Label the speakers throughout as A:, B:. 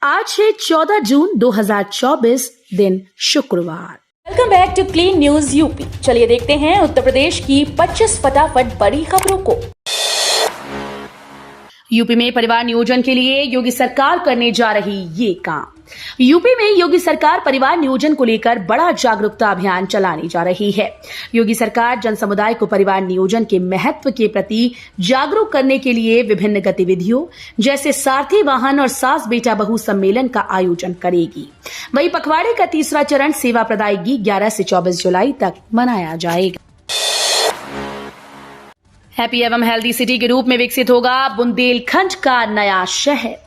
A: आज है 14 जून 2024 दिन शुक्रवार।
B: Welcome back to clean news UP. चलिए देखते हैं उत्तर प्रदेश की 25 फटाफट बड़ी खबरों को।
A: यूपी में परिवार नियोजन के लिए योगी सरकार करने जा रही ये काम। यूपी में योगी सरकार परिवार नियोजन को लेकर बड़ा जागरूकता अभियान चलाने जा रही है। योगी सरकार जन समुदाय को परिवार नियोजन के महत्व के प्रति जागरूक करने के लिए विभिन्न गतिविधियों जैसे सारथी वाहन और सास बेटा बहू सम्मेलन का आयोजन करेगी। वहीं पखवाड़े का तीसरा चरण सेवा प्रदायगी 11 से 24 जुलाई तक मनाया जाएगा। हैप्पी एवं हेल्दी सिटी के रूप में विकसित होगा बुंदेलखंड का नया शहर।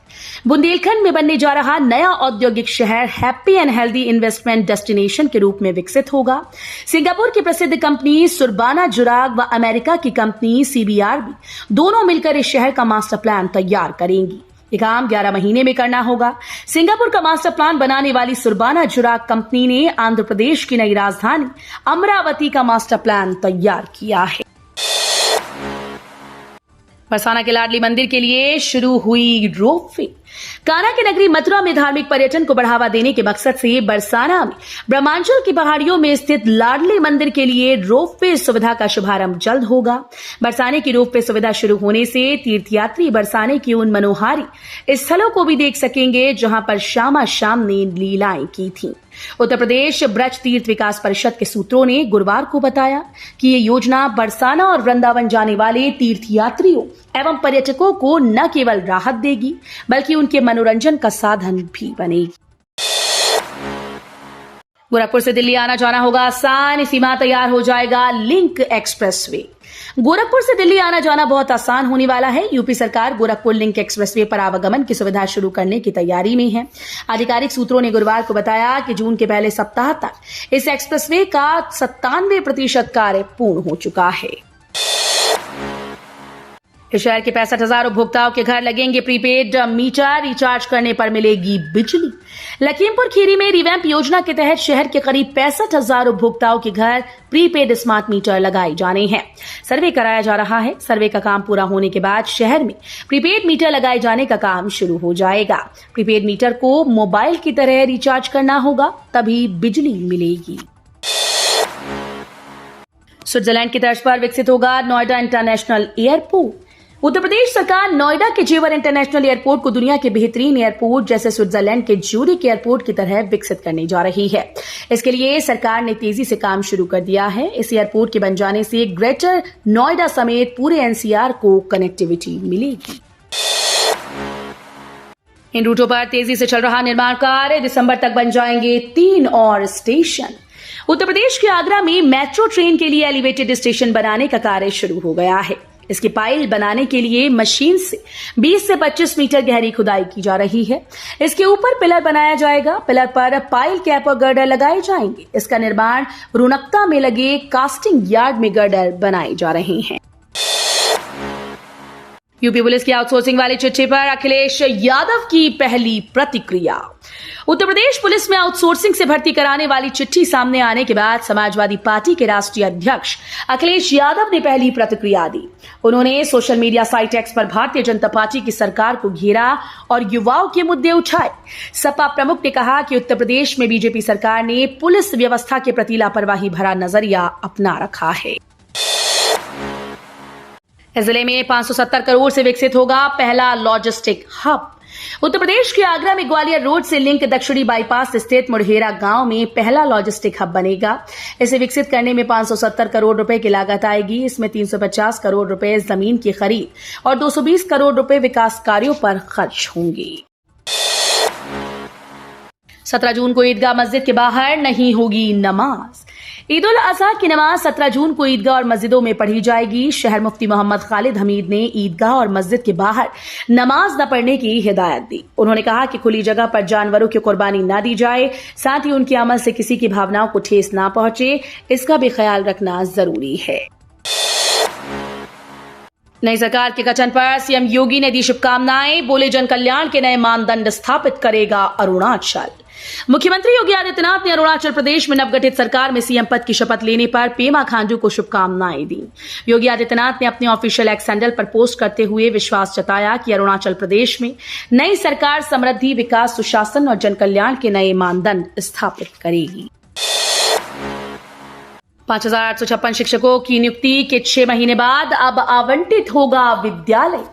A: बुंदेलखंड में बनने जा रहा नया औद्योगिक शहर happy and healthy investment destination के रूप में विकसित होगा। सिंगापुर की प्रसिद्ध कंपनी सुरबाना जुराग व अमेरिका की कंपनी CBRB दोनों मिलकर इस शहर का मास्टर प्लान तैयार करेंगी। ये काम 11 महीने में करना होगा। सिंगापुर का मास्टर प्लान बनाने वाली सुरबाना जुराग कंपनी ने आंध्र प्रदेश की नई राजधानी अमरावती का मास्टर प्लान तैयार किया है। बरसाना के लाडली मंदिर के लिए शुरू हुई रोपवे। कान्हा की नगरी मथुरा में धार्मिक पर्यटन को बढ़ावा देने के मकसद से बरसाना में ब्रह्मांचल की पहाड़ियों में स्थित लाडली मंदिर के लिए रोपवे सुविधा का शुभारंभ जल्द होगा। बरसाने की रोपवे सुविधा शुरू होने से तीर्थयात्री बरसाने की उन मनोहारी स्थलों को भी देख सकेंगे जहां पर श्यामा शाम ने लीलाएं की थीं। उत्तर प्रदेश ब्रज तीर्थ विकास परिषद के सूत्रों ने गुरुवार को बताया कि ये योजना बरसाना और वृंदावन जाने वाले तीर्थयात्रियों एवं पर्यटकों को न केवल राहत देगी बल्कि उनके मनोरंजन का साधन भी बनेगी। गोरखपुर से दिल्ली आना जाना होगा आसान, इसी माह तैयार हो जाएगा लिंक एक्सप्रेसवे। गोरखपुर से दिल्ली आना जाना बहुत आसान होने वाला है। यूपी सरकार गोरखपुर लिंक एक्सप्रेसवे पर आवागमन की सुविधा शुरू करने की तैयारी में है। आधिकारिक सूत्रों ने गुरुवार को बताया कि जून के पहले सप्ताह तक इस एक्सप्रेसवे का 97% कार्य पूर्ण हो चुका है। इस शहर के 65,000 उपभोक्ताओं के घर लगेंगे प्रीपेड मीटर, रिचार्ज करने पर मिलेगी बिजली। लखीमपुर खीरी में रिवैम्प योजना के तहत शहर के करीब 65,000 उपभोक्ताओं के घर प्रीपेड स्मार्ट मीटर लगाए जाने हैं। सर्वे कराया जा रहा है। सर्वे का काम पूरा होने के बाद शहर में प्रीपेड मीटर लगाए जाने का काम शुरू हो जाएगा। प्रीपेड मीटर को मोबाइल की तरह रिचार्ज करना होगा, तभी बिजली मिलेगी। स्विट्जरलैंड की तर्ज पर विकसित होगा नोएडा इंटरनेशनल एयरपोर्ट। उत्तर प्रदेश सरकार नोएडा के जेवर इंटरनेशनल एयरपोर्ट को दुनिया के बेहतरीन एयरपोर्ट जैसे स्विट्जरलैंड के ज्यूरिख एयरपोर्ट की तरह विकसित करने जा रही है। इसके लिए सरकार ने तेजी से काम शुरू कर दिया है। इस एयरपोर्ट के बन जाने से ग्रेटर नोएडा समेत पूरे NCR को कनेक्टिविटी मिलेगी। इन रूटों पर तेजी से चल रहा निर्माण कार्य, दिसंबर तक बन जाएंगे 3 और स्टेशन। उत्तर प्रदेश के आगरा में मेट्रो ट्रेन के लिए एलिवेटेड स्टेशन बनाने का कार्य शुरू हो गया है। इसकी पाइल बनाने के लिए मशीन से 20 से 25 मीटर गहरी खुदाई की जा रही है। इसके ऊपर पिलर बनाया जाएगा। पिलर पर पाइल कैप और गर्डर लगाए जाएंगे। इसका निर्माण रुनकता में लगे कास्टिंग यार्ड में गर्डर बनाए जा रहे हैं। यूपी पुलिस की आउटसोर्सिंग वाली चिट्ठी पर अखिलेश यादव की पहली प्रतिक्रिया। उत्तर प्रदेश पुलिस में आउटसोर्सिंग से भर्ती कराने वाली चिट्ठी सामने आने के बाद समाजवादी पार्टी के राष्ट्रीय अध्यक्ष अखिलेश यादव ने पहली प्रतिक्रिया दी। उन्होंने सोशल मीडिया साइट एक्स पर भारतीय जनता पार्टी की सरकार को घेरा और युवाओं के मुद्दे उठाए। सपा प्रमुख ने कहा कि उत्तर प्रदेश में बीजेपी सरकार ने पुलिस व्यवस्था के प्रति लापरवाही भरा नजरिया अपना रखा है। जिले में 570 करोड़ से विकसित होगा पहला लॉजिस्टिक हब। उत्तर प्रदेश के आगरा में ग्वालियर रोड से लिंक दक्षिणी बाईपास स्थित मुढ़ेरा गांव में पहला लॉजिस्टिक हब बनेगा। इसे विकसित करने में 570 करोड़ रुपए की लागत आएगी। इसमें 350 करोड़ रुपए जमीन की खरीद और 220 करोड़ रुपए विकास कार्यों पर खर्च होंगे। 17 जून को ईदगाह मस्जिद के बाहर नहीं होगी नमाज। ईद उल अजहा की नमाज 17 जून को ईदगाह और मस्जिदों में पढ़ी जाएगी। शहर मुफ्ती मोहम्मद खालिद हमीद ने ईदगाह और मस्जिद के बाहर नमाज न पढ़ने की हिदायत दी। उन्होंने कहा कि खुली जगह पर जानवरों की कुर्बानी न दी जाए, साथ ही उनके अमल से किसी की भावनाओं को ठेस न पहुंचे, इसका भी ख्याल रखना जरूरी है। नई सरकार के गठन पर सीएम योगी ने दी शुभकामनाएं, बोले जन कल्याण के नए मानदंड स्थापित करेगा अरुणाचल। मुख्यमंत्री योगी आदित्यनाथ ने अरुणाचल प्रदेश में नवगठित सरकार में सीएम पद की शपथ लेने पर पेमा खांडू को शुभकामनाएं दी। योगी आदित्यनाथ ने अपने ऑफिशियल एक्स हैंडल पर पोस्ट करते हुए विश्वास जताया कि अरुणाचल प्रदेश में नई सरकार समृद्धि, विकास, सुशासन और जन कल्याण के नए मानदंड स्थापित करेगी। 5,856 शिक्षकों की नियुक्ति के 6 महीने बाद अब आवंटित होगा विद्यालय।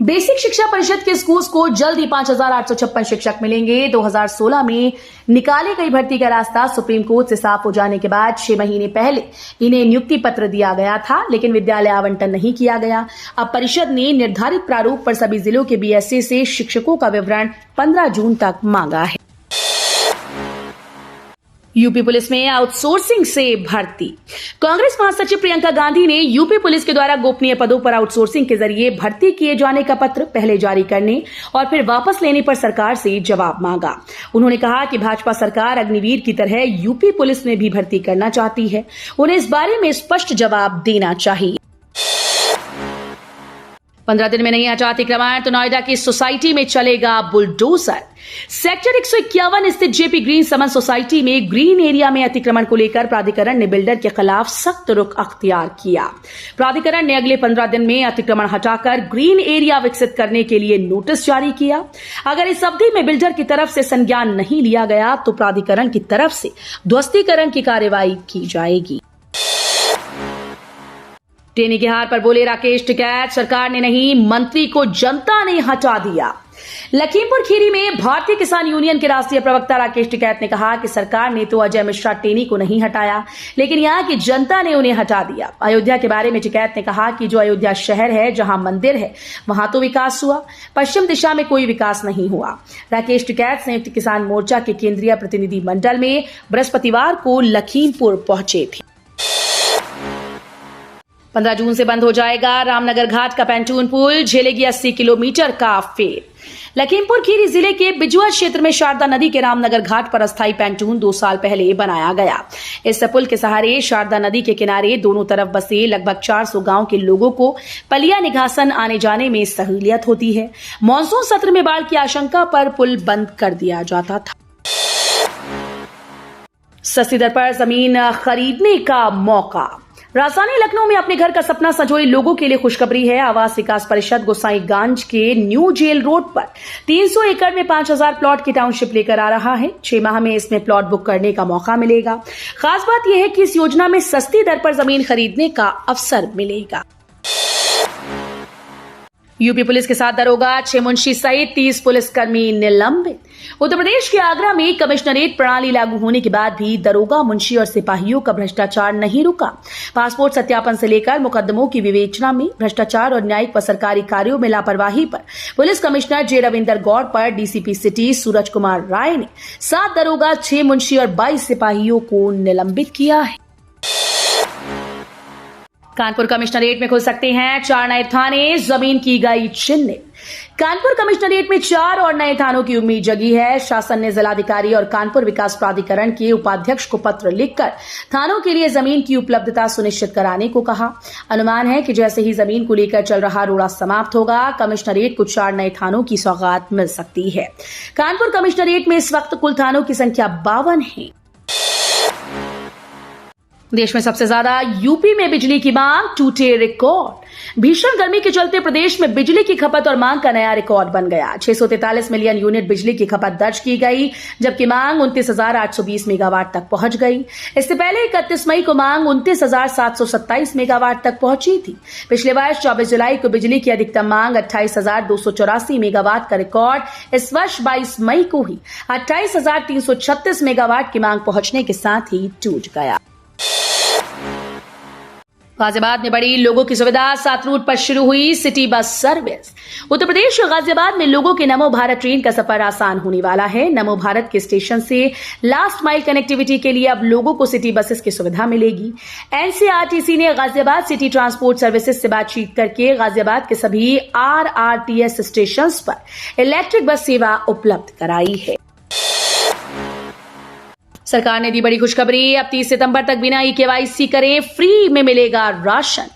A: बेसिक शिक्षा परिषद के स्कूल्स को जल्द ही 5,856 शिक्षक मिलेंगे। 2016 में निकाली गई भर्ती का रास्ता सुप्रीम कोर्ट से साफ हो जाने के बाद 6 महीने पहले इन्हें नियुक्ति पत्र दिया गया था, लेकिन विद्यालय आवंटन नहीं किया गया। अब परिषद ने निर्धारित प्रारूप पर सभी जिलों के बीएसए से शिक्षकों का विवरण 15 जून तक मांगा है। यूपी पुलिस में आउटसोर्सिंग से भर्ती। कांग्रेस महासचिव प्रियंका गांधी ने यूपी पुलिस के द्वारा गोपनीय पदों पर आउटसोर्सिंग के जरिए भर्ती किए जाने का पत्र पहले जारी करने और फिर वापस लेने पर सरकार से जवाब मांगा। उन्होंने कहा कि भाजपा सरकार अग्निवीर की तरह यूपी पुलिस में भी भर्ती करना चाहती है, उन्हें इस बारे में स्पष्ट जवाब देना चाहिए। 15 दिन में नहीं हटा अतिक्रमण तो नोएडा की सोसाइटी में चलेगा बुलडोजर। सेक्टर 151 स्थित जेपी ग्रीन समन सोसाइटी में ग्रीन एरिया में अतिक्रमण को लेकर प्राधिकरण ने बिल्डर के खिलाफ सख्त रुख अख्तियार किया। प्राधिकरण ने अगले 15 दिन में अतिक्रमण हटाकर ग्रीन एरिया विकसित करने के लिए नोटिस जारी किया। अगर इस अवधि में बिल्डर की तरफ से संज्ञान नहीं लिया गया तो प्राधिकरण की तरफ से ध्वस्तीकरण की कार्रवाई की जाएगी। टेनी के हार पर बोले राकेश टिकैत, सरकार ने नहीं मंत्री को जनता ने हटा दिया। लखीमपुर खीरी में भारतीय किसान यूनियन के राष्ट्रीय प्रवक्ता राकेश टिकैत ने कहा कि सरकार ने तो अजय मिश्रा टेनी को नहीं हटाया, लेकिन यहां की जनता ने उन्हें हटा दिया। अयोध्या के बारे में टिकैत ने कहा कि जो अयोध्या शहर है, जहां मंदिर है, वहां तो विकास हुआ, पश्चिम दिशा में कोई विकास नहीं हुआ। राकेश टिकैत संयुक्त किसान मोर्चा के केंद्रीय प्रतिनिधि मंडल में बृहस्पतिवार को लखीमपुर पहुंचे थे। 15 जून से बंद हो जाएगा रामनगर घाट का पैंटून पुल, झेलेगी 80 किलोमीटर का फेर। लखीमपुर खीरी जिले के बिजुआ क्षेत्र में शारदा नदी के रामनगर घाट पर अस्थायी पैंटून 2 साल पहले बनाया गया। इस पुल के सहारे शारदा नदी के किनारे दोनों तरफ बसे लगभग 400 गांव के लोगों को पलिया निघासन आने जाने में सहूलियत होती है। मानसून सत्र में बाढ़ की आशंका पर पुल बंद कर दिया जाता था। सस्ती दर पर जमीन खरीदने का मौका। राजधानी लखनऊ में अपने घर का सपना संजोए लोगों के लिए खुशखबरी है। आवास विकास परिषद गोसाईगंज के न्यू जेल रोड पर 300 एकड़ में 5,000 प्लॉट की टाउनशिप लेकर आ रहा है। 6 माह में इसमें प्लॉट बुक करने का मौका मिलेगा। खास बात यह है कि इस योजना में सस्ती दर पर जमीन खरीदने का अवसर मिलेगा। यूपी पुलिस के 7 दरोगा, 6 मुंशी सहित 30 पुलिसकर्मी निलंबित। उत्तर प्रदेश के आगरा में कमिश्नरेट प्रणाली लागू होने के बाद भी दरोगा, मुंशी और सिपाहियों का भ्रष्टाचार नहीं रुका। पासपोर्ट सत्यापन से लेकर मुकदमों की विवेचना में भ्रष्टाचार और न्यायिक व सरकारी कार्यों में लापरवाही पर पुलिस कमिश्नर जे रविंदर गौड़ पर डीसीपी सिटी सूरज कुमार राय ने 7 दरोगा, 6 मुंशी और 22 सिपाहियों को निलंबित किया है। कानपुर कमिश्नरेट में खुल सकते हैं 4 नए थाने, जमीन की गई चिन्हित। कानपुर कमिश्नरेट में 4 और नए थानों की उम्मीद जगी है। शासन ने जिलाधिकारी और कानपुर विकास प्राधिकरण के उपाध्यक्ष को पत्र लिखकर थानों के लिए जमीन की उपलब्धता सुनिश्चित कराने को कहा। अनुमान है कि जैसे ही जमीन को लेकर चल रहा रोड़ा समाप्त होगा, कमिश्नरेट को 4 नए थानों की सौगात मिल सकती है। कानपुर कमिश्नरेट में इस वक्त कुल थानों की संख्या 52 है। देश में सबसे ज्यादा यूपी में बिजली की मांग, टूटे रिकॉर्ड। भीषण गर्मी के चलते प्रदेश में बिजली की खपत और मांग का नया रिकॉर्ड बन गया। 643 मिलियन यूनिट बिजली की खपत दर्ज की गई, जबकि मांग 29,820 मेगावाट तक पहुंच गई। इससे पहले 31 मई को मांग 29,727 मेगावाट तक पहुंची थी। पिछले वर्ष 24 जुलाई को बिजली की अधिकतम मांग 28,284 मेगावाट का रिकॉर्ड इस वर्ष 22 मई को ही 28,336 मेगावाट की मांग पहुंचने के साथ ही टूट गया। गाजियाबाद में बड़ी लोगों की सुविधा, 7 रूट पर शुरू हुई city bus service. Uttar Pradesh और गाजियाबाद में लोगों के नमो भारत ट्रेन का सफर आसान होने वाला है। नमो भारत के स्टेशन से लास्ट माइल कनेक्टिविटी के लिए अब लोगों को सिटी बसेस की सुविधा मिलेगी। एनसीआरटीसी ने गाजियाबाद सिटी ट्रांसपोर्ट सर्विसेज से बातचीत करके गाजियाबाद के सभी आरआरटीएस स्टेशन पर इलेक्ट्रिक बस सेवा उपलब्ध कराई है। सरकार ने दी बड़ी खुशखबरी, अब 30 सितंबर तक बिना ई-केवाईसी करें फ्री में मिलेगा राशन।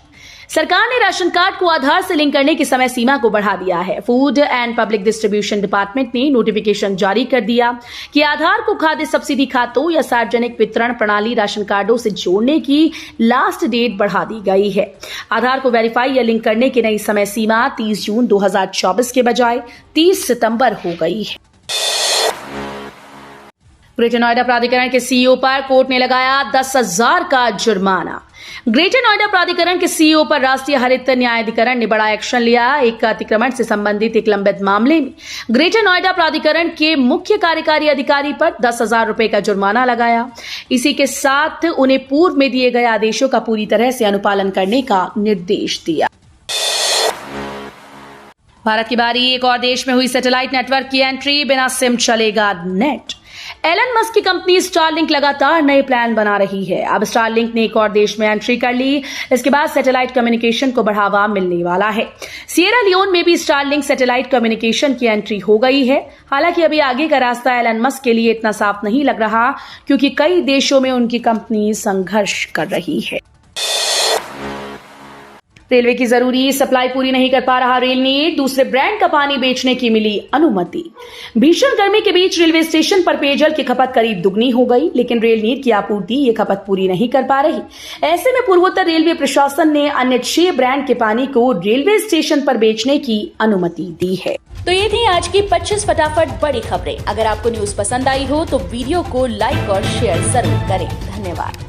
A: सरकार ने राशन कार्ड को आधार से लिंक करने की समय सीमा को बढ़ा दिया है। Food and public distribution department ने नोटिफिकेशन जारी कर दिया कि आधार को खाद्य सब्सिडी खातों या सार्वजनिक वितरण प्रणाली राशन कार्डों से जोड़ने की लास्ट डेट बढ़ा दी गई है। आधार को वेरीफाई या लिंक करने की नई समय सीमा 30 जून 2024 के बजाय 30 सितंबर हो गई है। ग्रेटर नोएडा प्राधिकरण के सीईओ पर कोर्ट ने लगाया 10,000 का जुर्माना। ग्रेटर नोएडा प्राधिकरण के सीईओ पर राष्ट्रीय हरित न्यायाधिकरण ने बड़ा एक्शन लिया। एक अतिक्रमण से संबंधित एक लंबित मामले में ग्रेटर नोएडा प्राधिकरण के मुख्य कार्यकारी अधिकारी पर 10,000 रुपए का जुर्माना लगाया। इसी के साथ उन्हें पूर्व में दिए गए आदेशों का पूरी तरह से अनुपालन करने का निर्देश दिया। भारत की बारी, एक और देश में हुई सैटेलाइट नेटवर्क की एंट्री, बिना सिम चलेगा नेट। एलन मस्क की कंपनी स्टारलिंक लगातार नए प्लान बना रही है। अब स्टारलिंक ने एक और देश में एंट्री कर ली। इसके बाद सैटेलाइट कम्युनिकेशन को बढ़ावा मिलने वाला है। सिएरा लियोन में भी स्टारलिंक सैटेलाइट कम्युनिकेशन की एंट्री हो गई है। हालांकि अभी आगे का रास्ता एलन मस्क के लिए इतना साफ नहीं लग रहा, क्योंकि कई देशों में उनकी कंपनी संघर्ष कर रही है। रेलवे की जरूरी सप्लाई पूरी नहीं कर पा रहा रेल नीर, दूसरे ब्रांड का पानी बेचने की मिली अनुमति। भीषण गर्मी के बीच रेलवे स्टेशन पर पेयजल की खपत करीब दुगनी हो गई, लेकिन रेल नीर की आपूर्ति ये खपत पूरी नहीं कर पा रही। ऐसे में पूर्वोत्तर रेलवे प्रशासन ने अन्य 6 ब्रांड के पानी को रेलवे स्टेशन पर बेचने की अनुमति दी है।
B: तो ये थी आज की 25 फटाफट बड़ी खबरें। अगर आपको न्यूज पसंद आई हो तो वीडियो को लाइक और शेयर जरूर करें। धन्यवाद।